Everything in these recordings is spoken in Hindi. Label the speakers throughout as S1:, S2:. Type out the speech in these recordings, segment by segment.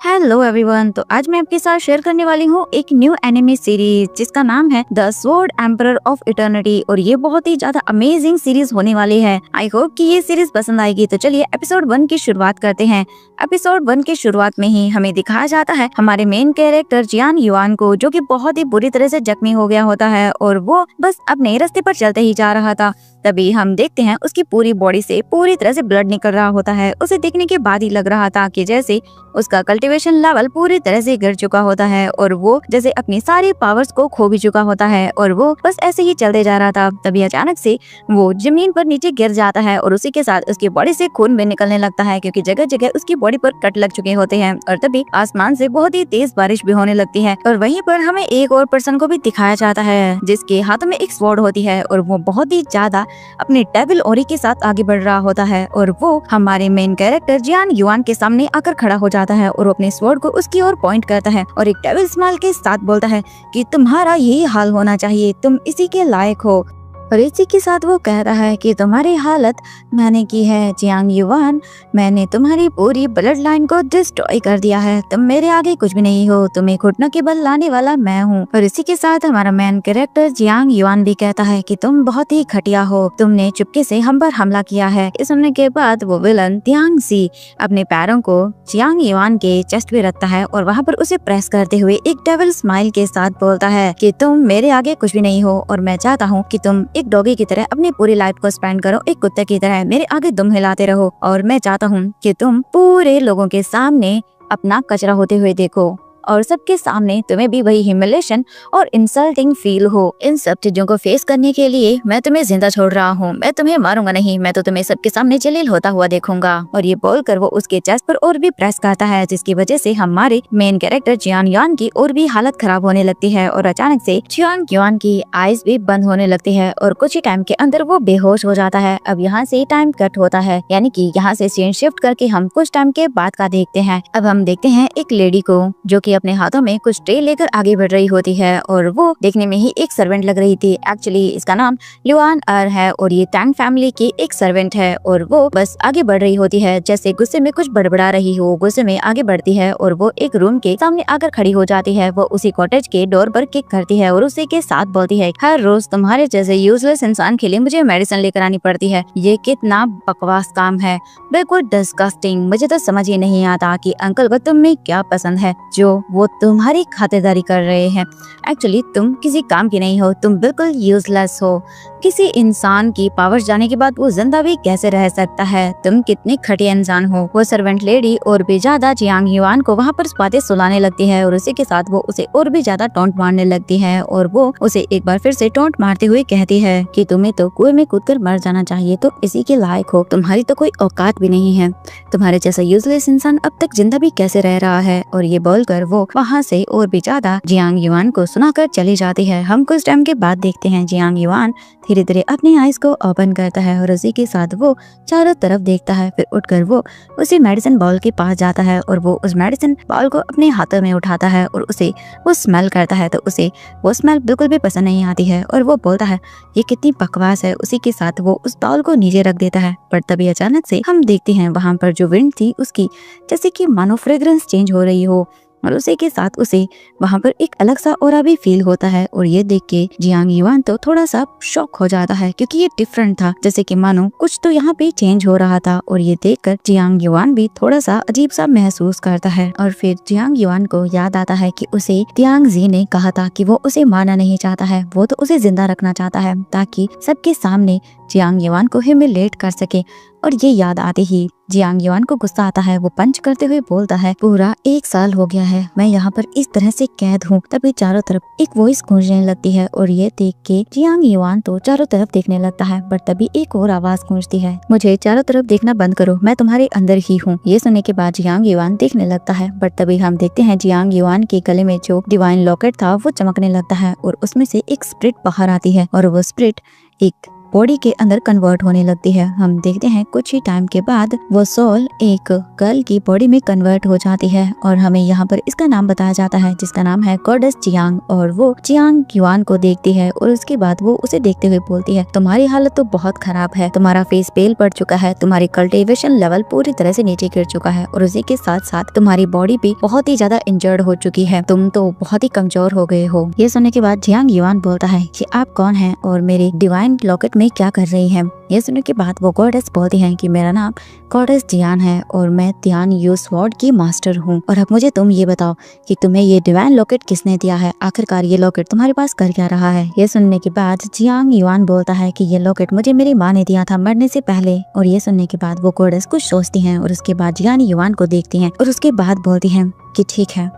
S1: Hello everyone. तो आज मैं आपके साथ शेयर करने वाली हूँ एक न्यू एनिमे सीरीज जिसका नाम है the sword emperor of eternity और ये बहुत ही ज्यादा अमेजिंग सीरीज होने वाली है। आई होप कि ये सीरीज पसंद आएगी। तो चलिए एपिसोड 1 की शुरुआत करते हैं। एपिसोड 1 की शुरुआत में ही हमें दिखाया जाता है हमारे मेन कैरेक्टर जियान युआन को, जो कि बहुत ही बुरी तरह से जख्मी हो गया होता है और वो बस अपने रास्ते पर चलते ही जा रहा था। तभी हम देखते हैं उसकी पूरी बॉडी से पूरी तरह से ब्लड निकल रहा होता है। उसे देखने के बाद ही लग रहा था कि जैसे उसका कल्टीवेशन लेवल पूरी तरह से गिर चुका होता है और वो जैसे अपनी सारी पावर्स को खो भी चुका होता है और वो बस ऐसे ही चलते जा रहा था। तभी अचानक से वो जमीन पर नीचे गिर जाता है और उसी के साथ उसकी बॉडी से खून भी निकलने लगता है, क्योंकि जगह जगह उसकी बॉडी पर कट लग चुके होते हैं। और तभी आसमान से बहुत ही तेज बारिश भी होने लगती है और वहीं पर हमें एक और पर्सन को भी दिखाया जाता है जिसके हाथों में एक स्वॉर्ड होती है और वो बहुत ही ज्यादा अपने डेविल ओरी के साथ आगे बढ़ रहा होता है और वो हमारे मेन कैरेक्टर जियान युआन के सामने आकर खड़ा हो जाता है और अपने स्वॉर्ड को उसकी ओर पॉइंट करता है और एक डेविल स्माइल के साथ बोलता है कि तुम्हारा यही हाल होना चाहिए, तुम इसी के लायक हो। और इसी के साथ वो कहता है कि तुम्हारी हालत मैंने की है जियांग युआन, मैंने तुम्हारी पूरी ब्लड लाइन को डिस्ट्रॉय कर दिया है, तुम मेरे आगे कुछ भी नहीं हो, तुम्हें घुटनों के बल लाने वाला मैं हूँ। और इसी के साथ हमारा मेन कैरेक्टर जियांग युआन भी कहता है कि तुम बहुत ही घटिया हो, तुमने चुपके से हम पर हमला किया है। इस सुनने के बाद वो विलन त्यांग सी अपने पैरों को जियांग युआन के चेस्ट पे रखता है और वहाँ पर उसे प्रेस करते हुए एक डेविल स्माइल के साथ बोलता है कि तुम मेरे आगे कुछ भी नहीं हो और मैं चाहता हूँ कि तुम एक डॉगी की तरह अपनी पूरी लाइफ को स्पेंड करो, एक कुत्ते की तरह मेरे आगे दुम हिलाते रहो और मैं चाहता हूँ कि तुम पूरे लोगों के सामने अपना कचरा होते हुए देखो और सबके सामने तुम्हें भी वही ह्यूमिलेशन और इंसल्टिंग फील हो। इन सब चीजों को फेस करने के लिए मैं तुम्हें जिंदा छोड़ रहा हूँ, मैं तुम्हें मारूंगा नहीं, मैं तो तुम्हें सबके सामने जलील होता हुआ देखूंगा। और ये बोलकर वो उसके चेस्ट पर और भी प्रेस करता है, जिसकी वजह से हमारे मेन कैरेक्टर जियान युआन की और भी हालत खराब होने लगती है और अचानक से जियान युआन की आईज भी बंद होने लगती है और कुछ ही टाइम के अंदर वो बेहोश हो जाता है। अब यहाँ से टाइम कट होता है, यानी कि यहाँ से सीन शिफ्ट करके हम कुछ टाइम के बाद का देखते हैं। अब हम देखते हैं एक लेडी को जो कि अपने हाथों में कुछ ट्रे लेकर आगे बढ़ रही होती है और वो देखने में ही एक सर्वेंट लग रही थी। एक्चुअली इसका नाम ल्युआन अर है और ये टैंग फैमिली की एक सर्वेंट है और वो बस आगे बढ़ रही होती है जैसे गुस्से में कुछ बड़बड़ा रही हो। गुस्से में आगे बढ़ती है और वो एक रूम के सामने आकर खड़ी हो जाती है। वो उसी कॉटेज के डोर पर किक करती है और उसी के साथ बोलती है, हर रोज तुम्हारे जैसे यूजलेस इंसान के लिए मुझे मेडिसिन लेकर आनी पड़ती है, ये कितना बकवास काम है, बिल्कुल डिस्गस्टिंग। मुझे तो समझ ही नहीं आता कि अंकल को तुम में क्या पसंद है जो वो तुम्हारी खातिरदारी कर रहे हैं। एक्चुअली तुम किसी काम की नहीं हो, तुम बिल्कुल यूजलेस हो। किसी इंसान की पावर्स जाने के बाद वो जिंदा भी कैसे रह सकता है, तुम कितने घटिया इंसान हो। वो सर्वेंट लेडी और भी ज्यादा जियांग युआन को वहाँ पर बातें सुलाने लगती है और उसी के साथ वो उसे और भी ज्यादा टोंट मारने लगती है और वो उसे एक बार फिर से टोंट मारते हुए कहती है कि तुम्हें तो कुएं में कूदकर मर जाना चाहिए, तो इसी के लायक हो, तुम्हारी तो कोई औकात भी नहीं है, तुम्हारे जैसा यूजलेस इंसान अब तक जिंदा भी कैसे रह रहा है। और ये बोलकर वो वहाँ से और भी ज्यादा जियांग युआन को सुनाकर चली जाती है। हम कुछ टाइम के बाद देखते हैं जियांग युआन धीरे धीरे अपनी आईज को ओपन करता है और उसी के साथ वो चारों तरफ देखता है। फिर उठकर वो उसी मेडिसिन बॉल के पास जाता है और वो उस मेडिसिन बॉल को अपने हाथों में उठाता है और उसे वो स्मेल करता है तो उसे वो स्मेल बिल्कुल भी पसंद नहीं आती है और वो बोलता है ये कितनी बकवास है। उसी के साथ वो उस बॉल को नीचे रख देता है। पर तभी अचानक से हम देखते हैं वहाँ पर जो विंड थी उसकी जैसे कि मानो फ्रेग्रेंस चेंज हो रही हो और उसी के साथ उसे वहाँ पर एक अलग सा ऑरा भी फील होता है। और ये देख के जियांग युआन तो थोड़ा सा शॉक हो जाता है क्योंकि ये डिफरेंट था, जैसे कि मानो कुछ तो यहाँ पे चेंज हो रहा था। और ये देखकर जियांग युआन भी थोड़ा सा अजीब सा महसूस करता है और फिर जियांग युआन को याद आता है कि उसे त्यांग जी ने कहा था कि वो उसे मारना नहीं चाहता है, वो तो उसे जिंदा रखना चाहता है ताकि सबके सामने जियांग युआन को ह्यूमिलेट कर सके। और ये याद आते ही जियांग युआन को गुस्सा आता है। वो पंच करते हुए बोलता है, पूरा 1 साल हो गया है मैं यहाँ पर इस तरह से कैद हूँ। तभी चारों तरफ एक वॉइस गूंजने लगती है और ये देख के जियांग युआन तो चारों तरफ देखने लगता है। पर तभी एक और आवाज गूंजती है, मुझे चारों तरफ देखना बंद करो, मैं तुम्हारे अंदर ही हूँ। ये सुनने के बाद जियांग युआन देखने लगता है। पर तभी हम देखते हैं जियांग युआन के गले में जो डिवाइन लॉकेट था वो चमकने लगता है और उसमें से एक स्प्रिट बाहर आती है और वो स्प्रिट एक बॉडी के अंदर कन्वर्ट होने लगती है। हम देखते हैं कुछ ही टाइम के बाद वो सोल एक गर्ल की बॉडी में कन्वर्ट हो जाती है और हमें यहाँ पर इसका नाम बताया जाता है जिसका नाम है गॉडेस चियांग। और वो चियांग युआन को देखती है और उसके बाद वो उसे देखते हुए बोलती है, तुम्हारी हालत तो बहुत खराब है, तुम्हारा फेस पेल पड़ चुका है, तुम्हारी कल्टिवेशन लेवल पूरी तरह से नीचे गिर चुका है और उसी के साथ साथ तुम्हारी बॉडी भी बहुत ही ज्यादा इंजर्ड हो चुकी है, तुम तो बहुत ही कमजोर हो गए हो। ये सुनने के बाद चियांग युआन बोलता है कि आप कौन हैं और मेरे डिवाइन लॉकेट में क्या कर रही हैं। ये सुनने के बाद वो गॉडेस बोलती हैं कि मेरा नाम गॉडेस जियान है और मैं तियान यू स्वॉर्ड की मास्टर हूँ। और अब मुझे तुम ये बताओ कि तुम्हें ये डिवाइन लॉकेट किसने दिया है, आखिरकार ये लॉकेट तुम्हारे पास कर क्या रहा है। ये सुनने के बाद चियांग युआन बोलता है कि ये लॉकेट मुझे मेरी माँ ने दिया था मरने से पहले। और ये सुनने के बाद वो गॉडेस कुछ सोचती हैं और उसके बाद चियांग युआन को देखती हैं और उसके बाद बोलती हैं कि ठीक है,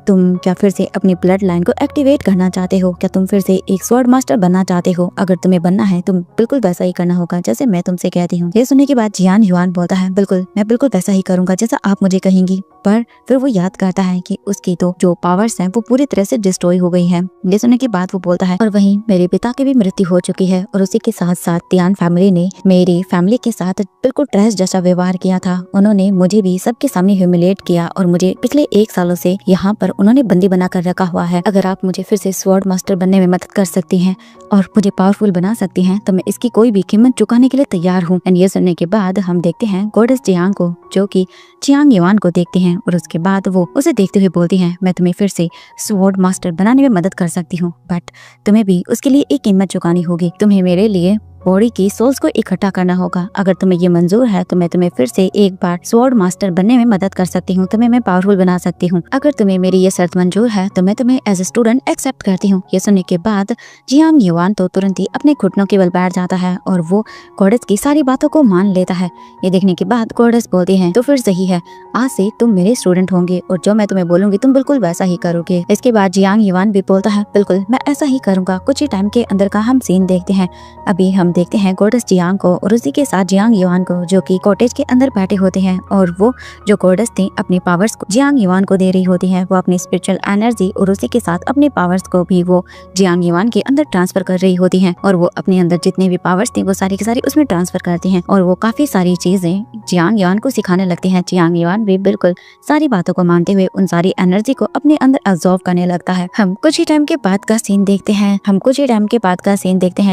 S1: तुम क्या फिर से अपनी ब्लड लाइन को एक्टिवेट करना चाहते हो, क्या तुम फिर से एक स्वॉर्ड मास्टर बनना चाहते हो? अगर तुम्हें बनना है तुम बिल्कुल वैसा ही करना होगा जैसे मैं तुमसे कहती हूँ। ये सुनने के बाद जियान युआन बोलता है बिल्कुल, मैं बिल्कुल वैसा ही करूंगा जैसा आप मुझे कहेंगी। पर फिर वो याद करता है कि उसकी तो जो पावर्स हैं वो पूरी तरह से डिस्ट्रॉय हो गई हैं। ये सुनने के बाद वो बोलता है और वहीं मेरे पिता की भी मृत्यु हो चुकी है और उसी के साथ साथ तियान फैमिली ने मेरी फैमिली के साथ बिल्कुल ट्रैश जैसा व्यवहार किया था। उन्होंने मुझे भी सबके सामने ह्यूमिलेट किया और मुझे पिछले 1 सालों से यहाँ पर उन्होंने बंदी बना कर रखा हुआ है। अगर आप मुझे फिर से स्वॉर्ड मास्टर बनने में मदद कर सकती हैं और मुझे पावरफुल बना सकती हैं तो मैं इसकी कोई भी कीमत चुकाने के लिए तैयार हूँ। एंड ये सुनने के बाद हम देखते हैं गॉडेस जियांग को, जो कि चियांग युआन को देखते हैं और उसके बाद वो उसे देखते हुए बोलती हैं, मैं तुम्हें फिर से स्वॉर्ड मास्टर बनाने में मदद कर सकती हूँ, बट तुम्हें भी उसके लिए एक कीमत चुकानी होगी। तुम्हें मेरे लिए बॉडी की सोल्स को इकट्ठा करना होगा। अगर तुम्हें ये मंजूर है तो मैं तुम्हें फिर से एक बार स्वॉर्ड मास्टर बनने में मदद कर सकती हूँ, तुम्हें मैं पावरफुल बना सकती हूँ। अगर तुम्हें मेरी ये शर्त मंजूर है तो मैं तुम्हें एज ए स्टूडेंट एक्सेप्ट करती हूँ। ये सुनने के बाद जियांग युआन तो तुरंत ही अपने घुटनों के बल बैठ जाता है और वो गॉडेस की सारी बातों को मान लेता है। ये देखने के बाद गॉडेस बोलती है, तो फिर सही है, आज से तुम मेरे स्टूडेंट होंगे और जो मैं तुम्हें बोलूंगी तुम बिल्कुल वैसा ही करोगे। इसके बाद जियांग युआन भी बोलता है, बिल्कुल मैं ऐसा ही करूंगा। कुछ ही टाइम के अंदर का हम सीन देखते हैं। अभी हम देखते हैं गॉडेस जियांग को और उसी के साथ जियांग युआन को, जो कि कॉटेज के अंदर बैठे होते हैं और वो जो गॉडेस थी अपनी पावर्स को जियांग युआन को दे रही होती है। वो अपनी स्पिरिचुअल एनर्जी और उसी के साथ अपने पावर्स को भी वो जियांग युआन के अंदर ट्रांसफर कर रही होती हैं और वो अपने अंदर जितने भी पावर्स थी वो सारी की सारी उसमें ट्रांसफर करती हैं और वो काफी सारी चीजें जियांग युआन को सिखाने लगती हैं। जियांग युआन भी बिल्कुल सारी बातों को मानते हुए उन सारी एनर्जी को अपने अंदर अब्सॉर्ब करने लगता है। हम कुछ ही टाइम के बाद का सीन देखते हैं।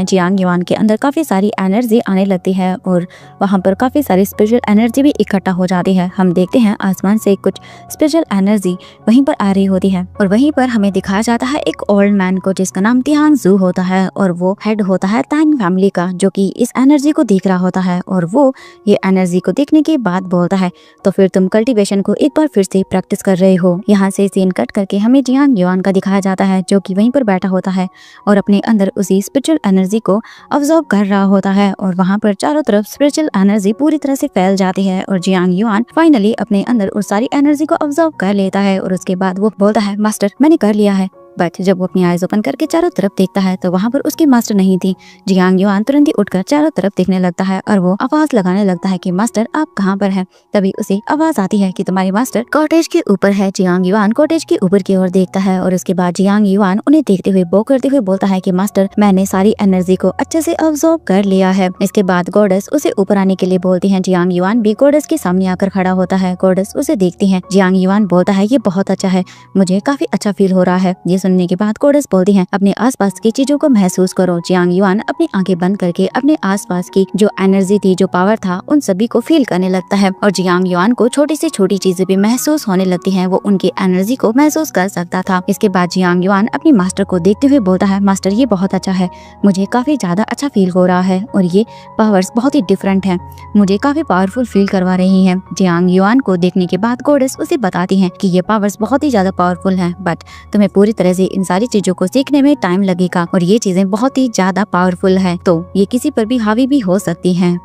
S1: जियांग युआन के अंदर काफी सारी एनर्जी आने लगती है और वहाँ पर काफी सारी स्पिरिचुअल एनर्जी भी इकट्ठा हो जाती है। हम देखते हैं आसमान से कुछ स्पिरिचुअल एनर्जी वहीं पर आ रही होती है और वहीं पर हमें दिखाया जाता है एक ओल्ड मैन को जिसका नाम तियान जू होता है और वो हेड होता है तांग फैमिली का, जो कि इस एनर्जी को देख रहा होता है और वो ये एनर्जी को देखने के बाद बोलता है, तो फिर तुम कल्टीवेशन को एक बार फिर से प्रैक्टिस कर रहे हो। यहाँ से सीन कट करके हमें जियांग युआन का दिखाया जाता है, जो कि वहीं पर बैठा होता है और अपने अंदर उसी स्पिरिचुअल एनर्जी को अब्सॉर्ब कर रहा होता है और वहाँ पर चारों तरफ स्पिरिचुअल एनर्जी पूरी तरह से फैल जाती है और जियांग युआन फाइनली अपने अंदर उस सारी एनर्जी को अब्सॉर्ब कर लेता है और उसके बाद वो बोलता है, मास्टर मैंने कर लिया है। बट जब वो अपनी आईज ओपन करके चारों तरफ देखता है तो वहाँ पर उसकी मास्टर नहीं थी। जियांग युआन तुरंत ही उठकर चारों तरफ देखने लगता है और वो आवाज लगाने लगता है कि मास्टर आप कहाँ पर हैं। तभी उसे आवाज आती है कि तुम्हारी मास्टर कॉटेज के ऊपर है। जियांग युआन कॉटेज के ऊपर की ओर देखता है और उसके बाद जियांग युआन उन्हें देखते हुए बो करते हुए बोलता है कि मास्टर मैंने सारी एनर्जी को अच्छे से अब्सॉर्ब कर लिया है। इसके बाद गॉडेस उसे ऊपर आने के लिए बोलती है। जियांग युआन भी गॉडेस के सामने आकर खड़ा होता है। गॉडेस उसे देखती है। जियांग युआन बोलता है, ये बहुत अच्छा है, मुझे काफी अच्छा फील हो रहा है। ये सुनने के बाद गॉडेस बोलती हैं, अपने आसपास की चीजों को महसूस करो। जियांग युआन अपनी आंखें बंद करके अपने आसपास की जो एनर्जी थी, जो पावर था, उन सभी को फील करने लगता है और जियांग युआन को छोटी से छोटी चीजें भी महसूस होने लगती हैं। वो उनकी एनर्जी को महसूस कर सकता था। इसके बाद जियांग युआन अपनी मास्टर को देखते हुए बोलता है, मास्टर ये बहुत अच्छा है, मुझे काफी ज्यादा अच्छा फील हो रहा है और ये पावर्स बहुत ही डिफरेंट हैं, मुझे काफी पावरफुल फील करवा रही हैं। जियांग युआन को देखने के बाद गॉडेस उसे बताती हैं कि ये पावर्स बहुत ही ज्यादा पावरफुल हैं, बट तुम्हें पूरी तरह से इन सारी चीजों को सीखने में टाइम लगेगा और ये चीजें बहुत ही ज्यादा पावरफुल है, तो ये किसी पर भी हावी भी हो सकती हैं।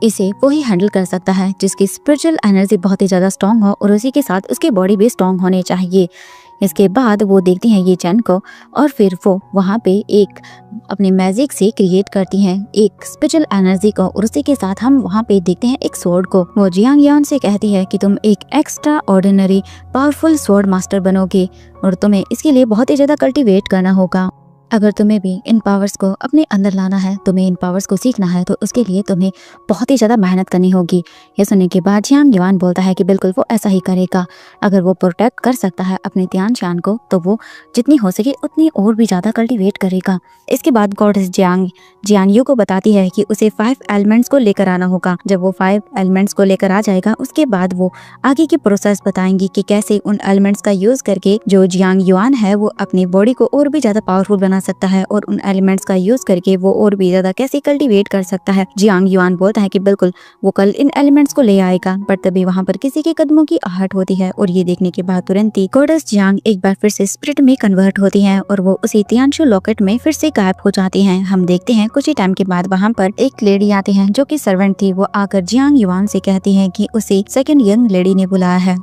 S1: इसे वो ही हैंडल कर सकता है जिसकी स्पिरिचुअल एनर्जी बहुत ही ज्यादा स्ट्रॉन्ग हो और उसी के साथ उसकी बॉडी भी स्ट्रॉन्ग होनी चाहिए। इसके बाद वो देखती हैं ये चैन को और फिर वो वहाँ पे एक अपने मैजिक से क्रिएट करती हैं एक स्पिरिचुअल एनर्जी को और उसी के साथ हम वहाँ पे देखते हैं एक स्वॉर्ड को। वो जियांग युआन से कहती है कि तुम एक extra ordinary powerful sword master बनोगे और तुम्हें इसके लिए बहुत ही ज्यादा कल्टीवेट करना होगा। अगर तुम्हें भी इन पावर्स को अपने अंदर लाना है, तुम्हें इन पावर्स को सीखना है, तो उसके लिए तुम्हें बहुत ही ज़्यादा मेहनत करनी होगी। ये सुनने के बाद जियांग युआन बोलता है कि बिल्कुल वो ऐसा ही करेगा। अगर वो प्रोटेक्ट कर सकता है अपने तियानशान को, तो वो जितनी हो सके उतनी और भी ज़्यादा कल्टीवेट करेगा। इसके बाद गॉडेस जियांग यू को बताती है कि उसे 5 एलिमेंट्स को लेकर आना होगा। जब वो 5 एलिमेंट्स को लेकर आ जाएगा, उसके बाद वो आगे की प्रोसेस बताएंगी कि कैसे उन एलिमेंट्स का यूज करके जो जियांग युआन है वो अपनी बॉडी को और भी ज्यादा पावरफुल बना सकता है, और उन एलिमेंट्स का यूज करके वो और भी ज्यादा कैसे कल्टीवेट कर सकता है। जियांग युआन बोलता है कि बिल्कुल वो कल इन एलिमेंट्स को ले आएगा। बट तभी वहाँ पर किसी के कदमों की आहट होती है, और ये देखने के बाद तुरंत ही गॉडेस जियांग एक बार फिर से स्पिरिट में कन्वर्ट होती है और वो उसी तियानशु लॉकेट में फिर से गायब हो जाती हैं। हम देखते हैं कुछ ही टाइम के बाद वहाँ पर एक लेडी आती है जो कि सर्वेंट थी। वो आकर जियांग युआन से कहती है कि उसे सेकंड यंग लेडी ने बुलाया है,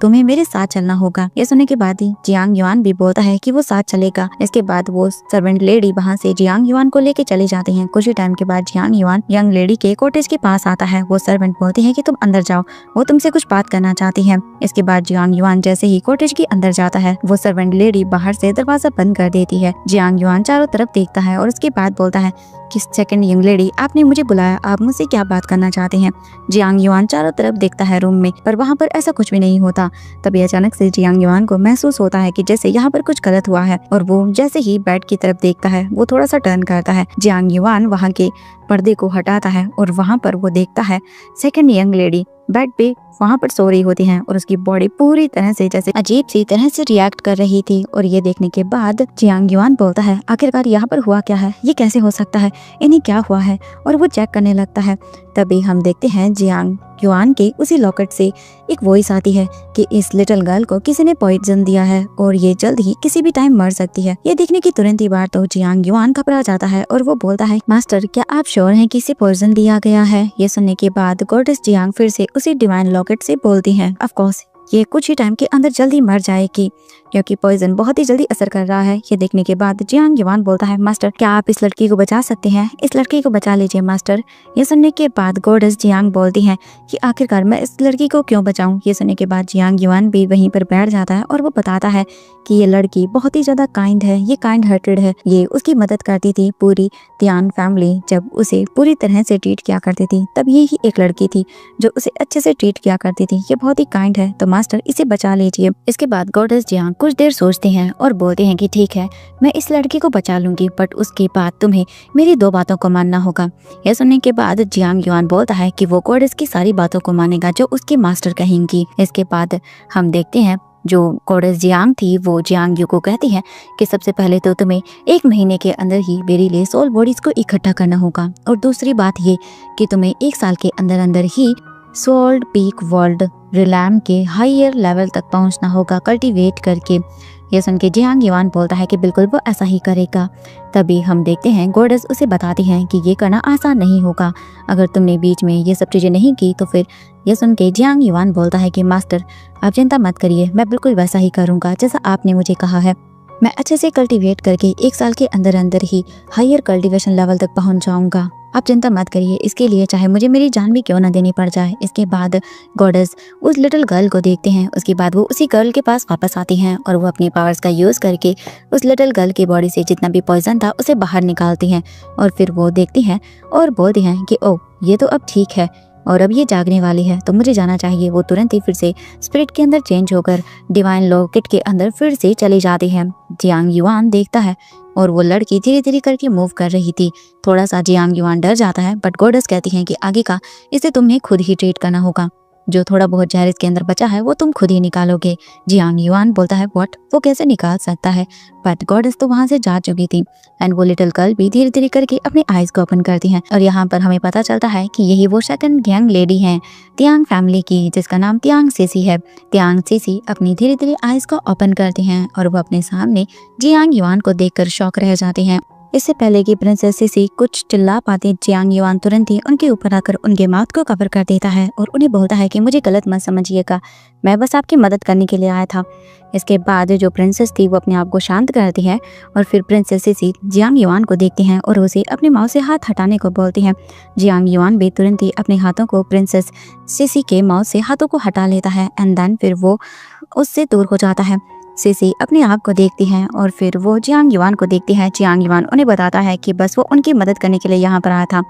S1: तुम्हें मेरे साथ चलना होगा। ये सुनने के बाद ही जियांग युआन भी बोलता है कि वो साथ चलेगा। इसके बाद वो सर्वेंट लेडी वहाँ से जियांग युआन को लेके चले जाते हैं। कुछ ही टाइम के बाद जियांग युआन यंग लेडी के कॉटेज के पास आता है। वो सर्वेंट बोलती है कि तुम अंदर जाओ, वो तुमसे कुछ बात करना चाहती है। इसके बाद जियांग युआन जैसे ही कॉटेज के अंदर जाता है, वो सर्वेंट लेडी बाहर से दरवाजा बंद कर देती है। जियांग युआन चारों तरफ देखता है और उसके बाद बोलता है कि सेकंड यंग लेडी, आपने मुझे बुलाया, आप मुझसे क्या बात करना चाहते हैं? जियांग युआन चारों तरफ देखता है रूम में, पर वहाँ पर ऐसा कुछ भी नहीं होता। तभी अचानक से जियांग युआन को महसूस होता है कि जैसे यहाँ पर कुछ गलत हुआ है, और वो जैसे ही बेड की तरफ देखता है, वो थोड़ा सा टर्न करता है। जियांग युआन वहाँ के पर्दे को हटाता है और वहाँ पर वो देखता है सेकंड यंग लेडी बेड पे वहाँ पर सो रही होती हैं, और उसकी बॉडी पूरी तरह से जैसे अजीब सी तरह से रिएक्ट कर रही थी। और ये देखने के बाद जियांग युआन बोलता है, आखिरकार यहाँ पर हुआ क्या है? ये कैसे हो सकता है? इन्हें क्या हुआ है? और वो चेक करने लगता है। तभी हम देखते हैं जियांग युआन के उसी लॉकेट से एक वॉइस आती है कि इस लिटिल गर्ल को किसी ने पॉइजन दिया है और ये जल्द ही किसी भी टाइम मर सकती है। ये देखने की तुरंत ही बात तो जियांग युआन घबरा जाता है और वो बोलता है, मास्टर क्या आप श्योर हैं कि इसे पॉइजन दिया गया है? ये सुनने के बाद गॉडेस जियांग फिर से उसी डिवाइन लॉकेट से बोलती है, ऑफ कोर्स ये कुछ ही टाइम के अंदर जल्दी मर जाएगी, क्योंकि पॉइजन बहुत ही जल्दी असर कर रहा है। ये देखने के बाद जियांग युआन बोलता है, मास्टर क्या आप इस लड़की को बचा सकते हैं? इस लड़की को बचा लीजिए मास्टर। ये सुनने के बाद गॉडेस जियांग बोलती है कि आखिरकार मैं इस लड़की को क्यों बचाऊं? ये सुनने के बाद जियांग युआन भी वहीं पर बैठ जाता है और वो बताता है कि ये लड़की बहुत ही ज्यादा काइंड है, ये काइंड हार्टेड है, ये उसकी मदद करती थी पूरी तियान फैमिली जब उसे पूरी तरह से ट्रीट किया करती थी, तब ये ही एक लड़की थी जो उसे अच्छे से ट्रीट किया करती थी। ये बहुत ही काइंड है, तो मास्टर इसे बचा लीजिए। इसके बाद गॉडेस जियांग कुछ देर सोचते हैं और बोलते हैं कि ठीक है, मैं इस लड़की को बचा लूंगी, बट उसके बाद तुम्हें मेरी 2 बातों को मानना होगा। यह सुनने के बाद जियांग युआन बोलता है कि वो गॉडेस की सारी बातों को मानेगा जो उसके मास्टर कहेंगी। इसके बाद हम देखते हैं जो गॉडेस जियांग थी वो जियांग यू को कहती है कि सबसे पहले तो तुम्हें 1 महीने के अंदर ही मेरे लिए सोल बॉडीज को इकट्ठा करना होगा, और दूसरी बात ये कि तुम्हें 1 साल के अंदर अंदर ही सोल्ड पीक वर्ल्ड रिलैम के हायर लेवल तक पहुंचना होगा कल्टीवेट करके। यह सुन के जियांग युआन बोलता है कि बिल्कुल वो ऐसा ही करेगा। तभी हम देखते हैं गॉडेस उसे बताती हैं कि ये करना आसान नहीं होगा, अगर तुमने बीच में ये सब चीज़ें नहीं की तो फिर। यह सुन के जियांग युआन बोलता है कि मास्टर आप चिंता मत करिए, मैं बिल्कुल वैसा ही करूँगा जैसा आपने मुझे कहा है। मैं अच्छे से कल्टीवेट करके 1 साल के अंदर अंदर ही हायर कल्टीवेशन लेवल तक पहुँच जाऊँगा। आप चिंता मत करिए, इसके लिए चाहे मुझे मेरी जान भी क्यों ना देनी पड़ जाए। इसके बाद गॉडेस उस लिटिल गर्ल को देखते हैं। उसके बाद वो उसी गर्ल के पास वापस आती हैं और वो अपनी पावर्स का यूज़ करके उस लिटिल गर्ल की बॉडी से जितना भी पॉइजन था उसे बाहर निकालती हैं, और फिर वो देखती हैं और बोलती हैं कि ओह ये तो अब ठीक है और अब ये जागने वाली है, तो मुझे जाना चाहिए। वो तुरंत ही फिर से स्पिरिट के अंदर चेंज होकर डिवाइन लॉकेट के अंदर फिर से चली जाती है। जियांग युआन देखता है और वो लड़की धीरे धीरे करके मूव कर रही थी। थोड़ा सा जियांग युआन डर जाता है, बट गॉडेस कहती हैं कि आगे का इसे तुम्हें खुद ही ट्रीट करना होगा, जो थोड़ा बहुत जहर इसके अंदर बचा है वो तुम खुद ही निकालोगे। जियांग युआन बोलता है व्हाट, वो कैसे निकाल सकता है? बट गॉडेस तो वहां से जा चुकी थी। एंड वो लिटिल गर्ल भी धीरे धीरे करके अपने आईज को ओपन करती हैं, और यहाँ पर हमें पता चलता है कि यही वो सेकंड यंग लेडी हैं तियांग फैमिली की, जिसका नाम तियांग सीसी है। तियांग सीसी अपनी धीरे धीरे आईज को ओपन करती हैं और वो अपने सामने जियांग युआन को देखकर शॉक रह जाती हैं। इससे पहले कि प्रिंसेस सीसी कुछ चिल्ला पाती, जियांग युआन तुरंत ही उनके ऊपर आकर उनके माउथ को कवर कर देता है और उन्हें बोलता है कि मुझे गलत मत समझिएगा, मैं बस आपकी मदद करने के लिए आया था। इसके बाद जो प्रिंसेस थी वो अपने आप को शांत करती है, और फिर प्रिंसेस सीसी जियांग युआन को देखती हैं और उसे अपने माउथ से हाथ हटाने को बोलती हैं। जियांग युआन भी तुरंत ही अपने हाथों को प्रिंसेस सीसी के माउथ से हाथों को हटा लेता है, एंड देन फिर वो उससे दूर हो जाता है। सीसी अपने आप को देखती है और फिर वो जियांग युआन को देखती है। जियांग युआन उन्हें बताता है कि बस वो उनकी मदद करने के लिए यहाँ पर आया था,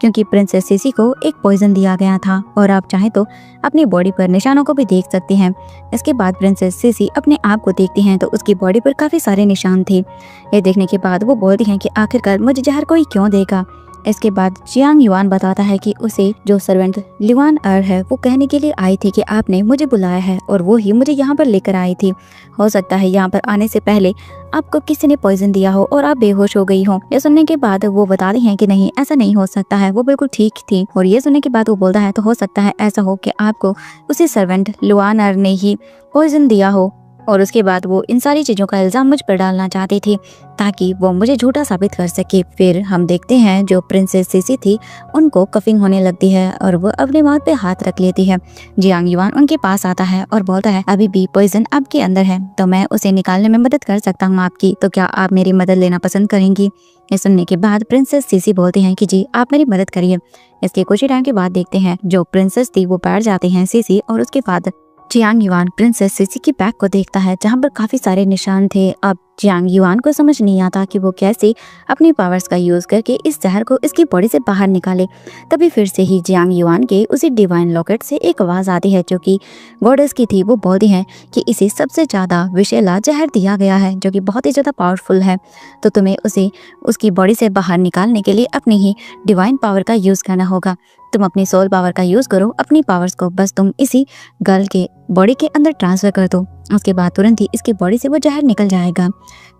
S1: क्योंकि प्रिंसेस सीसी को एक पॉइजन दिया गया था और आप चाहें तो अपनी बॉडी पर निशानों को भी देख सकती हैं। इसके बाद प्रिंसेस सीसी अपने आप को देखती हैं तो उसकी बॉडी पर काफी सारे निशान थे। ये देखने के बाद वो बोलती हैं कि आखिरकार मुझे जहर कोई क्यों देगा। इसके बाद जियांग युआन बताता है कि उसे जो सर्वेंट लिवान अर है वो कहने के लिए आई थी कि आपने मुझे बुलाया है और वो ही मुझे यहाँ पर लेकर आई थी। हो सकता है यहाँ पर आने से पहले आपको किसी ने पॉइजन दिया हो और आप बेहोश हो गई हो। ये सुनने के बाद वो बताती हैं कि नहीं, ऐसा नहीं हो सकता है, वो बिल्कुल ठीक थी। और ये सुनने के बाद वो बोलता है तो हो सकता है ऐसा हो कि आपको उसी सर्वेंट लिवान अर ने ही पॉइजन दिया हो और उसके बाद वो इन सारी चीज़ों का इल्ज़ाम मुझ पर डालना चाहती थी ताकि वो मुझे झूठा साबित कर सके। फिर हम देखते हैं जो प्रिंसेस सीसी थी उनको कफिंग होने लगती है और वो अपने माउथ पे हाथ रख लेती है। जियांग युआन उनके पास आता है और बोलता है अभी भी पॉइजन आपके अंदर है तो मैं उसे निकालने में मदद कर सकता हूँ आपकी, तो क्या आप मेरी मदद लेना पसंद करेंगी। ये सुनने के बाद प्रिंसेस सीसी बोलती हैं कि जी आप मेरी मदद करिए। इसके कुछ ही टाइम के बाद देखते हैं जो प्रिंसेस थी वो बैठ जाते हैं सीसी और उसके बाद जियांग युआन प्रिंसेस सीसी की बैग को देखता है जहाँ पर काफी सारे निशान थे। अब जियांग युआन को समझ नहीं आता कि वो कैसे अपनी पावर्स का यूज करके इस जहर को इसकी बॉडी से बाहर निकाले। तभी फिर से ही जियांग युआन के उसी डिवाइन लॉकेट से एक आवाज आती है जो कि गॉडेस की थी। वो बोलती है कि इसे सबसे ज्यादा विषैला जहर दिया गया है जो कि बहुत ही ज्यादा पावरफुल है, तो तुम्हें उसे उसकी बॉडी से बाहर निकालने के लिए अपनी ही डिवाइन पावर का यूज करना होगा। तुम अपनी सोल पावर का यूज करो, अपनी पावर्स को बस तुम इसी गर्ल के बॉडी के अंदर ट्रांसफर कर दो। उसके बाद तुरंत ही इसकी बॉडी से वो जहर निकल जाएगा।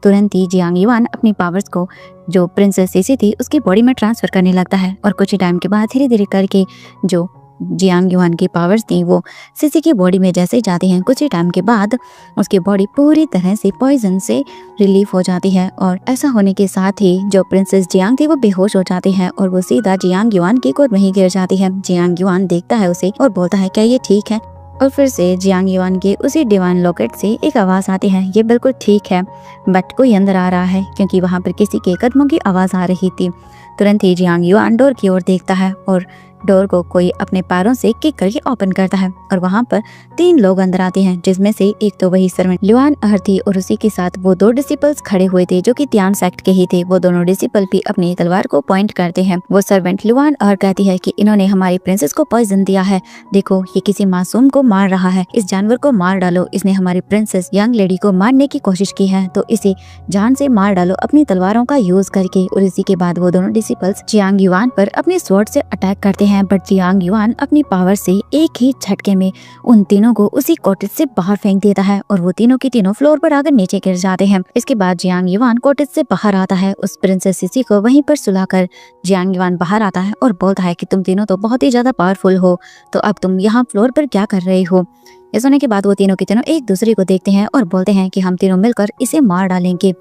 S1: तुरंत ही जियांग युआन अपनी पावर्स को जो प्रिंसेस सीसी थी उसकी बॉडी में ट्रांसफर करने लगता है और कुछ ही टाइम के बाद धीरे धीरे करके जो जियांग युआन की पावर्स थी वो सीसी की बॉडी में जैसे ही जाती हैं, कुछ ही टाइम के बाद उसकी बॉडी पूरी तरह से पॉइजन से रिलीफ हो जाती है। और ऐसा होने के साथ ही जो प्रिंसेस जियांग थी वो बेहोश हो जाती है और वो सीधा जियांग युआन की गोद में ही गिर जाती है। जियांग युआन देखता है उसे और बोलता है क्या ये ठीक है। और फिर से जियांग युआन के उसी डिवाइन लॉकेट से एक आवाज आती है ये बिल्कुल ठीक है, बट कोई अंदर आ रहा है, क्योंकि वहाँ पर किसी के कदमों की आवाज आ रही थी। तुरंत ही जियांग युआन डोर की ओर देखता है और डोर को कोई अपने पैरों से किक करके ओपन करता है और वहाँ पर 3 लोग अंदर आते हैं, जिसमें से एक तो वही सर्वेंट लिवान अर थी और उसी के साथ वो 2 डिसिपल्स खड़े हुए थे जो कि त्यान सेक्ट के ही थे। वो दोनों डिसिपल भी अपनी तलवार को पॉइंट करते हैं। वो सर्वेंट लिवान अर कहती है कि इन्होंने हमारी प्रिंसेस को पॉइजन दिया है, देखो ये किसी मासूम को मार रहा है, इस जानवर को मार डालो, इसने हमारी प्रिंसेस यंग लेडी को मारने की कोशिश की है, तो इसे जान से मार डालो अपनी तलवारों का यूज करके। और इसी के बाद वो दोनों डिसिपल्स जियांग युआन पर अपने स्वॉर्ड से अटैक करते हैं, बट जियांग युआन अपनी पावर से एक ही झटके में उन तीनों को उसी कॉटेज से बाहर फेंक देता है और वो तीनों की तीनों फ्लोर पर आकर नीचे गिर जाते हैं। इसके बाद जियांग युआन कॉटेज से बाहर आता है, उस प्रिंसेस सीसी को वहीं पर सुलाकर जियांग युआन बाहर आता है और बोलता है कि तुम तीनों तो बहुत ही ज्यादा पावरफुल हो, तो अब तुम यहाँ फ्लोर पर क्या कर रहे हो। ये सुनने के बाद वो तीनों के तीनों एक दूसरे को देखते हैं और बोलते हैं कि हम तीनों मिलकर इसे मार डालेंगे,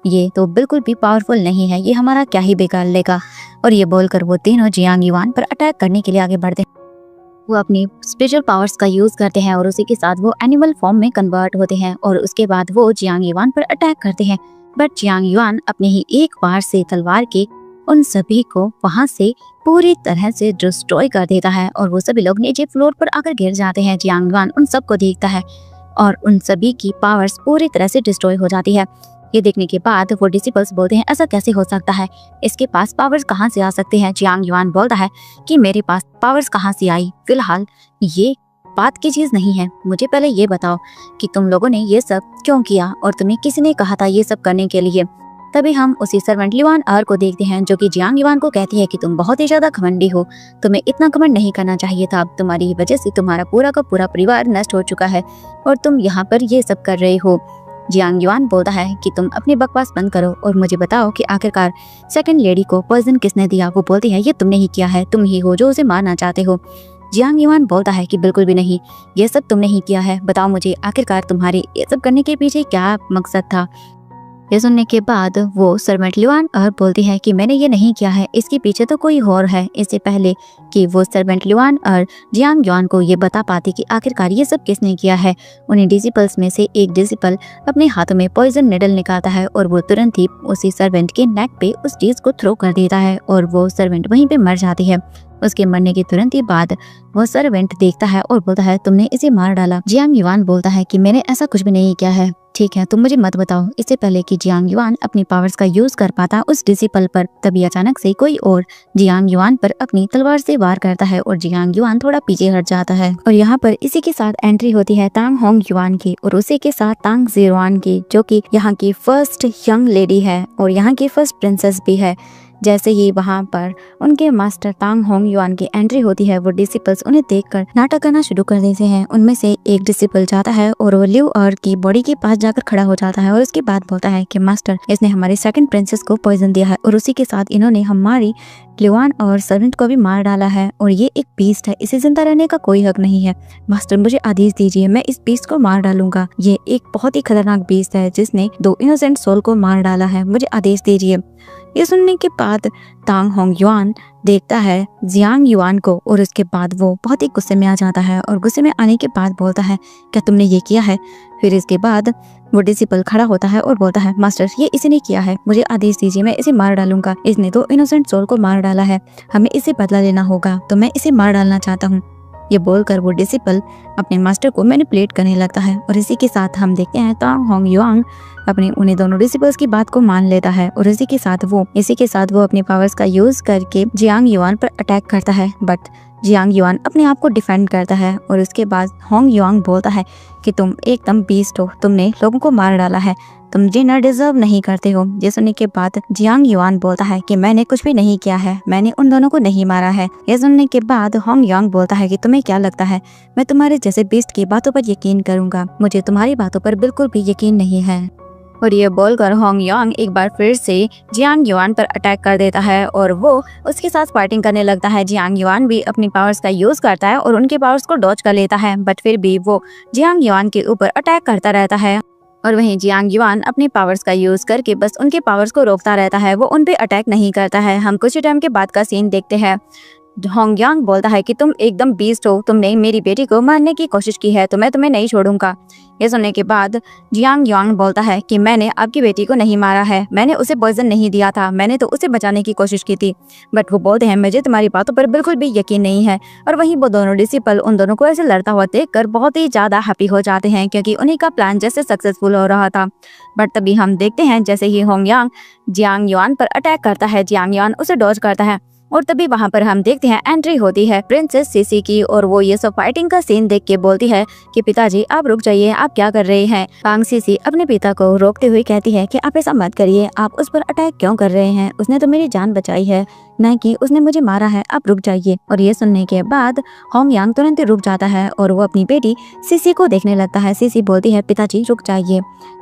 S1: ये तो बिल्कुल भी पावरफुल नहीं है, ये हमारा क्या ही बिगाड़ लेगा। और ये बोलकर वो तीनों जियांग युआन पर अटैक करने के लिए आगे बढ़ते हैं। वो अपनी स्पेशल पावर्स का यूज करते हैं और उसी के साथ वो एनिमल फॉर्म में कन्वर्ट होते हैं और उसके बाद वो जियांग युआन पर अटैक करते हैं, बट जियांग युआन अपने ही एक बार से तलवार के उन सभी को वहां से पूरी तरह से डिस्ट्रॉय कर देता है और वो सभी लोग नीचे फ्लोर पर आकर गिर जाते हैं। जियांग युआन उन सबको देखता है और उन सभी की पावर्स पूरी तरह से डिस्ट्रॉय हो जाती है। ये देखने के बाद वो डिसिपल्स बोलते हैं ऐसा कैसे हो सकता है, इसके पास पावर्स कहाँ से आ सकते हैं। जियांग युआन बोलता है कि मेरे पास पावर्स कहाँ से आई, फिलहाल ये बात की चीज नहीं है, मुझे पहले ये बताओ कि तुम लोगों ने ये सब क्यों किया और तुम्हें किसी ने कहा था ये सब करने के लिए। तभी हम उसी सर्वेंट लिवान अर को देखते हैं जो कि जियांग युआन को कहती है कि तुम बहुत ही ज्यादा घमंडी हो, तुम्हें इतना घमंड नहीं करना चाहिए था, तुम्हारी वजह से तुम्हारा पूरा का पूरा परिवार नष्ट हो चुका है और तुम यहाँ पर ये सब कर रहे हो। जियांग युआन बोलता है कि तुम अपनी बकवास बंद करो और मुझे बताओ कि आखिरकार सेकंड लेडी को पॉइजन किसने दिया। वो बोलती है ये तुमने ही किया है, तुम ही हो जो उसे मारना चाहते हो। जियांग युआन बोलता है कि बिल्कुल भी नहीं, ये सब तुमने ही किया है, बताओ मुझे आखिरकार तुम्हारे ये सब करने के पीछे क्या मकसद था। ये सुनने के बाद वो सर्वेंट लिवान अर बोलती है कि मैंने ये नहीं किया है, इसके पीछे तो कोई और है। इससे पहले कि वो सर्वेंट लिवान अर जियांग युआन को ये बता पाती कि आखिरकार ये सब किसने किया है, उन्हीं डिसिपल्स में से एक डिसिपल अपने हाथों में पॉइजन निडल निकालता है और वो तुरंत ही उसी सर्वेंट के नेक पे उस चीज को थ्रो कर देता है और वो सर्वेंट वहीं पे मर जाती है। उसके मरने के तुरंत ही बाद वो सर्वेंट देखता है और बोलता है तुमने इसे मार डाला। जियांग युआन बोलता है कि मैंने ऐसा कुछ भी नहीं किया है। ठीक है, तुम मुझे मत बताओ। इससे पहले कि जियांग युआन अपनी पावर्स का यूज कर पाता उस डिसिपल पर, तभी अचानक से कोई और जियांग युआन पर अपनी तलवार से वार करता है और जियांग युआन थोड़ा पीछे हट जाता है। और यहाँ पर इसी के साथ एंट्री होती है तांग होंग युआन की और उसी के साथ तांग जीरोआन की, जो कि यहाँ की फर्स्ट यंग लेडी है और यहाँ की फर्स्ट प्रिंसेस भी है। जैसे ही वहाँ पर उनके मास्टर तांग होंग युआन की एंट्री होती है, वो डिसिपल्स उन्हें देखकर नाटक करना शुरू कर देते हैं। उनमें से एक डिसिपल जाता है और वो ल्यू और की बॉडी के पास जाकर खड़ा हो जाता है और उसके बाद बोलता है कि मास्टर, इसने हमारी सेकंड प्रिंसेस को पॉइजन दिया है और उसी के साथ इन्होंने हमारी ल्यूआन और सर्वेंट को भी मार डाला है और ये एक बीस्ट है, इसे जिंदा रहने का कोई हक नहीं है। मास्टर, मुझे आदेश दीजिए, मैं इस बीस्ट को मार डालूंगा। ये एक बहुत ही खतरनाक बीस्ट है जिसने 2 इनोसेंट सोल को मार डाला है, मुझे आदेश दीजिए। ये सुनने के बाद तांग होंग युआन देखता है जियांग युआन को और उसके बाद वो बहुत ही गुस्से में आ जाता है और गुस्से में आने के बाद बोलता है, क्या तुमने ये किया है? फिर इसके बाद वो डिसिपल खड़ा होता है और बोलता है, मास्टर, ये इसने किया है, मुझे आदेश दीजिए, मैं इसे मार डालूंगा। इसने 2 इनोसेंट सोल को मार डाला है, हमें इसे बदला लेना होगा, तो मैं इसे मार डालना चाहता हूँ। ये बोलकर वो डिसिपल अपने मास्टर को मैनिपुलेट करने लगता है और इसी के साथ हम देखते हैं तांग होंग युआन अपने उन्हें दोनों डिसिपल्स की बात को मान लेता है और इसी के साथ वो अपने पावर्स का यूज करके जियांग युआन पर अटैक करता है। बट जियांग युआन अपने आप को डिफेंड करता है और उसके बाद होंग युआन बोलता है कि तुम एकदम बीस्ट हो, तुमने लोगों को मार डाला है, तुम जिन्ना डिजर्व नहीं करते हो। ये सुनने के बाद जियांग युआन बोलता है कि मैंने कुछ भी नहीं किया है, मैंने उन दोनों को नहीं मारा है। ये सुनने के बाद होंग युआन बोलता है कि तुम्हें क्या लगता है मैं तुम्हारे जैसे बीस्ट की बातों पर यकीन करूंगा? मुझे तुम्हारी बातों पर बिल्कुल भी यकीन नहीं है। और ये बोलकर होंग युआन एक बार फिर से जियांग युआन पर अटैक कर देता है और वो उसके साथ फाइटिंग करने लगता है। जियांग युआन भी अपनी पावर्स का यूज करता है और उनके पावर्स को डॉज कर लेता है, बट फिर भी वो जियांग युआन के ऊपर अटैक करता रहता है। और वहीं जियांग युआन अपने पावर्स का यूज करके बस उनके पावर्स को रोकता रहता है, वो उन पे अटैक नहीं करता है। हम कुछ टाइम के बाद का सीन देखते हैं। होंग युआन बोलता है कि तुम एकदम बीस्ट हो, तुमने मेरी बेटी को मारने की कोशिश की है, तो मैं तुम्हें नहीं छोड़ूंगा। ये सुनने के बाद जियांग युआन बोलता है कि मैंने आपकी बेटी को नहीं मारा है, मैंने उसे पॉइजन नहीं दिया था, मैंने तो उसे बचाने की कोशिश की थी। बट वो बोलते हैं मुझे तुम्हारी बातों पर बिल्कुल भी यकीन नहीं है। और वहीं वो दोनों डिसिपल उन दोनों को ऐसे लड़ता हुआ देखकर बहुत ही ज्यादा हैप्पी हो जाते हैं क्योंकि उन्हीं का प्लान जैसे सक्सेसफुल हो रहा था। बट तभी हम देखते हैं जैसे ही होंग युआन जियांग युआन पर अटैक करता है, जियांग युआन उसे डॉज करता है और तभी वहाँ पर हम देखते हैं एंट्री होती है प्रिंसेस सीसी की और वो ये सब फाइटिंग का सीन देख के बोलती है कि पिताजी आप रुक जाइए, आप क्या कर रहे हैं? पांग सीसी अपने पिता को रोकते हुए कहती है कि आप ऐसा मत करिए, आप उस पर अटैक क्यों कर रहे हैं? उसने तो मेरी जान बचाई है, न कि उसने मुझे मारा है, आप रुक जाइए। और ये सुनने के बाद होंग युआन तुरंत रुक जाता है और वो अपनी बेटी सीसी को देखने लगता है। सीसी बोलती है पिताजी रुक जाइए।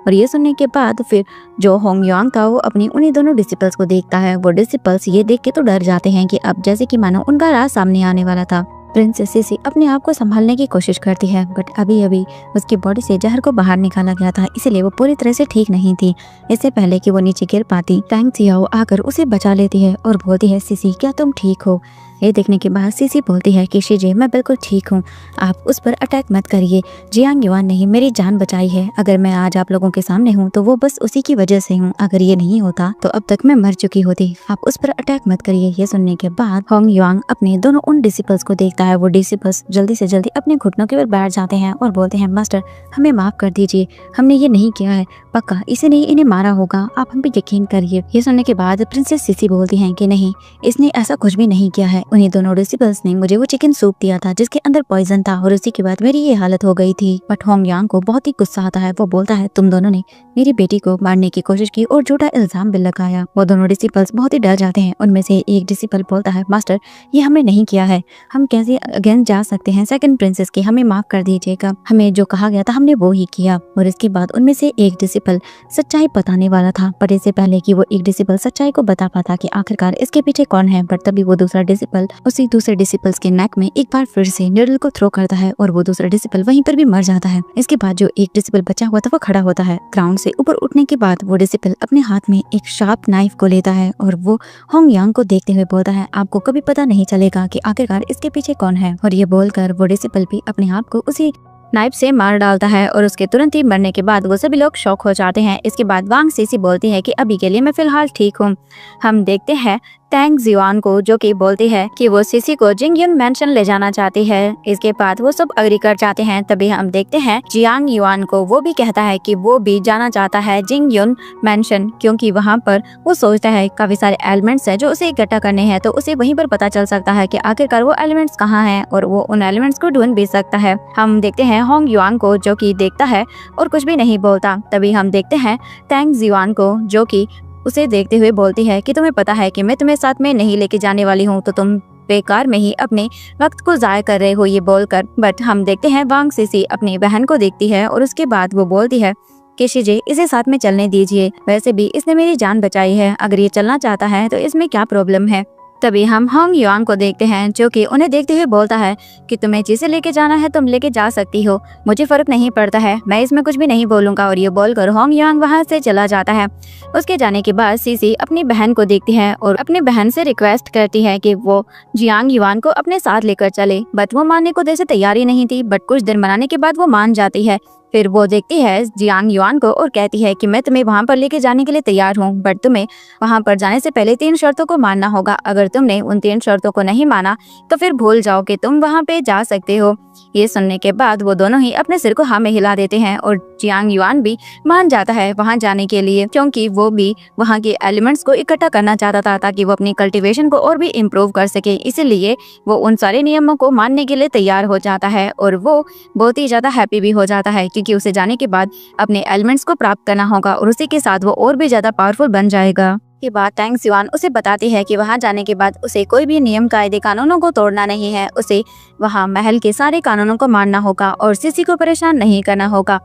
S1: और ये सुनने के बाद फिर जो होंग युआन था वो अपनी उन्हीं दोनों डिसिपल्स को देखता है। वो डिसिपल्स ये देख के तो डर जाते हैं कि अब जैसे कि मानो उनका राज सामने आने वाला था। प्रिंसेस सीसी अपने आप को संभालने की कोशिश करती है, बट अभी अभी उसकी बॉडी से जहर को बाहर निकाला गया था, इसलिए वो पूरी तरह से ठीक नहीं थी। इससे पहले कि वो नीचे गिर पाती, टैंग सियाओ आकर उसे बचा लेती है और बोलती है सीसी क्या तुम ठीक हो? ये देखने के बाद सीसी बोलती है कि शीजे मैं बिल्कुल ठीक हूँ, आप उस पर अटैक मत करिए, जियांग युआन ने मेरी जान बचाई है। अगर मैं आज आप लोगों के सामने हूँ तो वो बस उसी की वजह से हूँ, अगर ये नहीं होता तो अब तक मैं मर चुकी होती, आप उस पर अटैक मत करिए। ये सुनने के बाद होंग युआन अपने दोनों उन डिसिपल्स को देखता है। वो डिसिपल्स जल्दी से जल्दी अपने घुटनों के ऊपर बैठ जाते हैं और बोलते हैं मास्टर हमें माफ कर दीजिए, हमने ये नहीं किया है, पक्का इसे नहीं इन्हें मारा होगा, आप हम पे यकीन करिए। ये सुनने के बाद प्रिंसेस सीसी बोलती हैं कि नहीं, इसने ऐसा कुछ भी नहीं किया है, उन्हीं दोनों डिसिपल्स ने मुझे वो चिकन सूप दिया था जिसके अंदर पॉइजन था और उसी के बाद मेरी ये हालत हो गई थी। बट होंग युआन को बहुत ही गुस्सा आता है, वो बोलता है तुम दोनों ने मेरी बेटी को मारने की कोशिश की और झूठा इल्जाम भी लगाया। वो दोनों डिसिपल्स बहुत ही डर जाते हैं। उनमें से एक डिसिपल बोलता है मास्टर ये हमने नहीं किया है, हम कैसे अगेंस्ट जा सकते हैं सेकंड प्रिंसेस के, हमें माफ कर दीजिएगा, हमें जो कहा गया था हमने वो ही किया। और इसके बाद उनमें से एक डिसिपल सच्चाई बताने वाला था, पर इससे पहले कि वो एक डिसिपल सच्चाई को बता पाता कि आखिरकार इसके पीछे कौन है, बट तभी वो दूसरा डिसिपल उसी दूसरे डिसिपल्स के नेक में एक बार फिर से नीडल को थ्रो करता है और वो दूसरा डिसिपल वहीं पर भी मर जाता है। इसके बाद जो एक डिसिपल बचा हुआ था वो खड़ा होता है। ग्राउंड से ऊपर उठने के बाद वो डिसिपल अपने हाथ में एक शार्प नाइफ को लेता है और वो होंग युआन को देखते हुए बोलता है आपको कभी पता नहीं चलेगा कि आखिरकार इसके पीछे कौन है। और ये बोलकर वो डिसिपल भी अपने आप को उसी नाइफ से मार डालता है और उसके तुरंत ही मरने के बाद वो सभी लोग शॉक हो जाते हैं। इसके बाद वांग सीसी बोलती है कि अभी के लिए मैं फिलहाल ठीक हूँ। हम देखते हैं टैंग जियान को, जो कि बोलती है कि वो सीसी को जिंगयुन मेंशन ले जाना चाहती है। इसके बाद वो सब अग्री कर जाते हैं। तभी हम देखते हैं जियांग युआन को, वो भी कहता है कि वो भी जाना चाहता है जिंगयुन मेंशन, क्योंकि वहाँ पर वो सोचता है काफी सारे एलिमेंट्स है जो उसे इकट्ठा करने हैं, तो उसे वहीं पर पता चल सकता है कि आखिरकार वो एलिमेंट्स कहाँ हैं और वो उन एलिमेंट्स को ढूंढ भी सकता है। हम देखते हैं होंग युआन को, जो कि देखता है और कुछ भी नहीं बोलता। तभी हम देखते हैं टैंग जियान को, जो कि उसे देखते हुए बोलती है कि तुम्हें पता है कि मैं तुम्हें साथ में नहीं लेके जाने वाली हूँ, तो तुम बेकार में ही अपने वक्त को जाया कर रहे हो, ये बोलकर। बट हम देखते हैं वांग सीसी अपनी बहन को देखती है और उसके बाद वो बोलती है कि शिजे, इसे साथ में चलने दीजिए, वैसे भी इसने मेरी जान बचाई है, अगर ये चलना चाहता है तो इसमें क्या प्रॉब्लम है। तभी हम होंग युआन को देखते हैं, जो कि उन्हें देखते हुए बोलता है कि तुम्हें जिसे लेके जाना है तुम लेके जा सकती हो, मुझे फर्क नहीं पड़ता है, मैं इसमें कुछ भी नहीं बोलूंगा। और ये बोलकर होंग युआन वहां से चला जाता है। उसके जाने के बाद सीसी अपनी बहन को देखती है और अपनी बहन से रिक्वेस्ट करती है कि वो जियांग युआन को अपने साथ लेकर चले, बट वो मानने को जैसे तैयारी नहीं थी। बट कुछ दिन मनाने के बाद वो मान जाती है। फिर वो देखती है जियांग युआन को और कहती है कि मैं तुम्हें वहां पर लेके जाने के लिए तैयार हूँ, बट तुम्हें वहां पर जाने से पहले 3 शर्तों को मानना होगा। अगर तुमने उन 3 शर्तों को नहीं माना तो फिर भूल जाओ कि तुम वहां पे जा सकते हो। ये सुनने के बाद वो दोनों ही अपने सिर को हाँ में हिला देते हैं और जियांग युआन भी मान जाता है वहां जाने के लिए, क्योंकि वो भी वहां के एलिमेंट्स को इकट्ठा करना चाहता था ताकि वो अपनी कल्टीवेशन को और भी इम्प्रूव कर सके। इसीलिए वो उन सारे नियमों को मानने के लिए तैयार हो जाता है और वो बहुत ही ज्यादा हैप्पी भी हो जाता है, क्योंकि उसे जाने के बाद अपने एलिमेंट्स को प्राप्त करना होगा और उसी के साथ वो और भी ज्यादा पावरफुल बन जाएगा। के बाद टैंग जियान उसे बताती है कि वहां जाने के बाद उसे कोई भी नियम कायदे कानूनों को तोड़ना नहीं है, उसे वहां महल के सारे कानूनों को मानना होगा और किसी को परेशान नहीं करना होगा।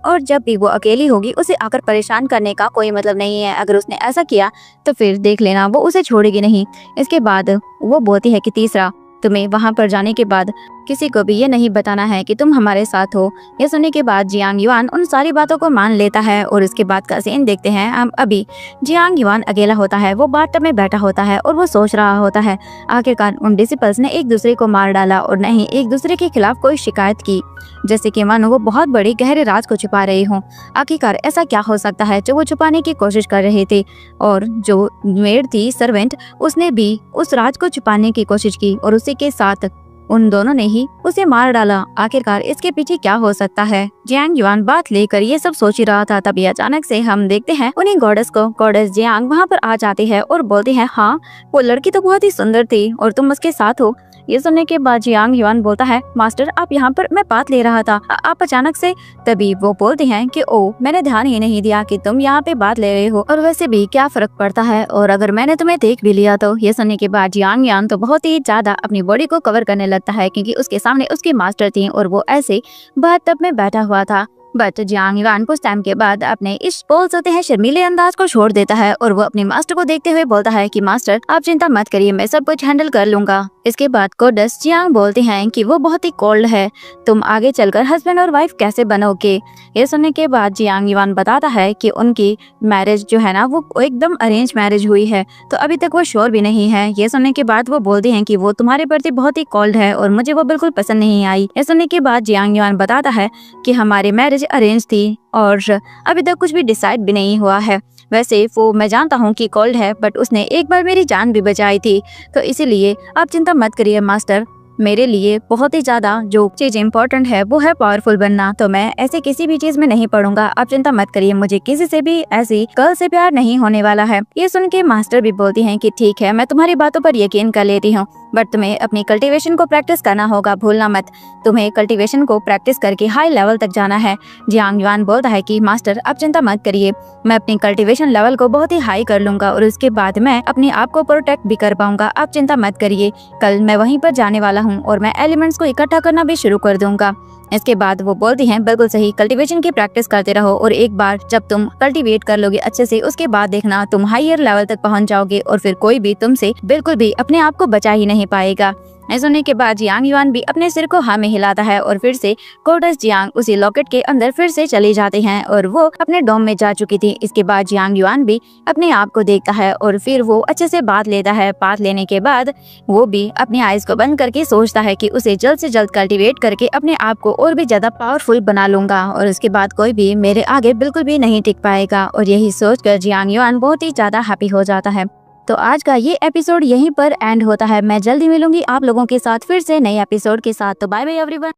S1: और जब भी वो अकेली होगी उसे आकर परेशान करने का कोई मतलब नहीं है, अगर उसने ऐसा किया तो फिर देख लेना वो उसे छोड़ेगी नहीं। इसके बाद वो बोलती है कि तीसरा, तुम्हें वहां पर जाने के बाद किसी को भी ये नहीं बताना है कि तुम हमारे साथ हो। ये सुनने के बाद जियांग युआन उन सारी बातों को मान लेता है और इसके बाद का सीन देखते हैं हम। अभी जियांग युआन अकेला होता है, वो बाथटब में बैठा होता है और वो सोच रहा होता है आखिरकार उन डिसिपल्स ने एक दूसरे को मार डाला और न ही एक दूसरे के खिलाफ कोई शिकायत की, जैसे कि मानो वो बहुत बड़ी गहरे राज को छुपा रहे हों। आखिरकार ऐसा क्या हो सकता है जो वो छुपाने की कोशिश कर रहे थे। और जो मेड थी सर्वेंट, उसने भी उस राज को छुपाने की कोशिश की और उसी के साथ उन दोनों ने ही उसे मार डाला। आखिरकार इसके पीछे क्या हो सकता है। जियांग युआन बात लेकर ये सब सोच ही रहा था, तभी अचानक से हम देखते हैं उन्हीं गॉडेस जियांग वहाँ पर आ जाती है और बोलती है, हाँ वो लड़की तो बहुत ही सुंदर थी और तुम उसके साथ हो। ये सुनने के बाद जियांग युआन बोलता है, मास्टर आप यहाँ पर, मैं बात ले रहा था, आप अचानक से। तभी वो बोलती हैं कि ओ मैंने ध्यान ही नहीं दिया कि तुम यहाँ पे बात ले रहे हो, और वैसे भी क्या फर्क पड़ता है, और अगर मैंने तुम्हें देख भी लिया तो। ये सुनने के बाद जियांग युआन तो बहुत ही ज्यादा अपनी बॉडी को कवर करने लगता है, क्योंकि उसके सामने उसकी मास्टर थी और वो ऐसे बाथटब में बैठा हुआ था। बट जियांग युआन कुछ टाइम के बाद अपने इस बोल सकते हैं शर्मीले अंदाज को छोड़ देता है और वो अपने मास्टर को देखते हुए बोलता है कि मास्टर आप चिंता मत करिए, मैं सब कुछ हैंडल कर लूंगा। इसके बाद गॉडेस जियांग बोलते हैं कि वो बहुत ही कोल्ड है, तुम आगे चलकर हस्बैंड और वाइफ कैसे बनोगे। ये सुनने के बाद जियांग युआन बताता है कि उनकी मैरिज जो है ना वो एकदम अरेंज मैरिज हुई है, तो अभी तक वो श्योर भी नहीं है। ये सुनने के बाद वो बोलते हैं कि वो तुम्हारे प्रति बहुत ही कोल्ड है और मुझे वो बिल्कुल पसंद नहीं आई। ये सुनने के बाद जियांग युआन बताता है कि हमारी मैरिज अरेंज थी और अभी तक कुछ भी डिसाइड भी नहीं हुआ है। वैसे वो मैं जानता हूँ कि कोल्ड है, बट उसने एक बार मेरी जान भी बचाई थी, तो इसीलिए आप चिंता मत करिए मास्टर। मेरे लिए बहुत ही ज्यादा जो चीज इम्पोर्टेंट है वो है पावरफुल बनना, तो मैं ऐसे किसी भी चीज में नहीं पड़ूंगा, आप चिंता मत करिए, मुझे किसी से भी ऐसी गर्ल से प्यार नहीं होने वाला है। ये सुन के मास्टर भी बोलती हैं कि ठीक है, मैं तुम्हारी बातों पर यकीन कर लेती हूँ, बट तुम्हें अपनी कल्टीवेशन को प्रैक्टिस करना होगा, भूलना मत, तुम्हें कल्टीवेशन को प्रैक्टिस करके हाई लेवल तक जाना है। जियांग युआन बोलता है कि मास्टर आप चिंता मत करिए, मैं अपनी कल्टीवेशन लेवल को बहुत ही हाई कर लूंगा और उसके बाद मैं अपने आप को प्रोटेक्ट भी कर पाऊंगा, आप चिंता मत करिए। कल मैं वहीं पर जाने वाला हूँ और मैं एलिमेंट्स को इकट्ठा करना भी शुरू कर दूंगा। इसके बाद वो बोलती हैं बिल्कुल सही, कल्टीवेशन की प्रैक्टिस करते रहो और एक बार जब तुम कल्टीवेट कर लोगे अच्छे से, उसके बाद देखना तुम हायर लेवल तक पहुंच जाओगे और फिर कोई भी तुमसे बिल्कुल भी अपने आप को बचा ही नहीं पाएगा। ऐसा सुनने के बाद जियांग युआन भी अपने सिर को हाँ में हिलाता है और फिर से गॉडेस जियांग उसी लॉकेट के अंदर फिर से चले जाते हैं और वो अपने डोम में जा चुकी थी। इसके बाद जियांग युआन भी अपने आप को देखता है और फिर वो अच्छे से बात लेता है। बात लेने के बाद वो भी अपनी आइज को बंद करके सोचता है कि उसे जल्द से जल्द कल्टीवेट करके अपने आप को और भी ज्यादा पावरफुल बना लूंगा और उसके बाद कोई भी मेरे आगे बिल्कुल भी नहीं टिक पाएगा। और यही सोचकर जियांग युआन बहुत ही ज्यादा हैप्पी हो जाता है। तो आज का ये एपिसोड यहीं पर एंड होता है। मैं जल्दी मिलूंगी आप लोगों के साथ फिर से नए एपिसोड के साथ। तो बाय बाय एवरीवन।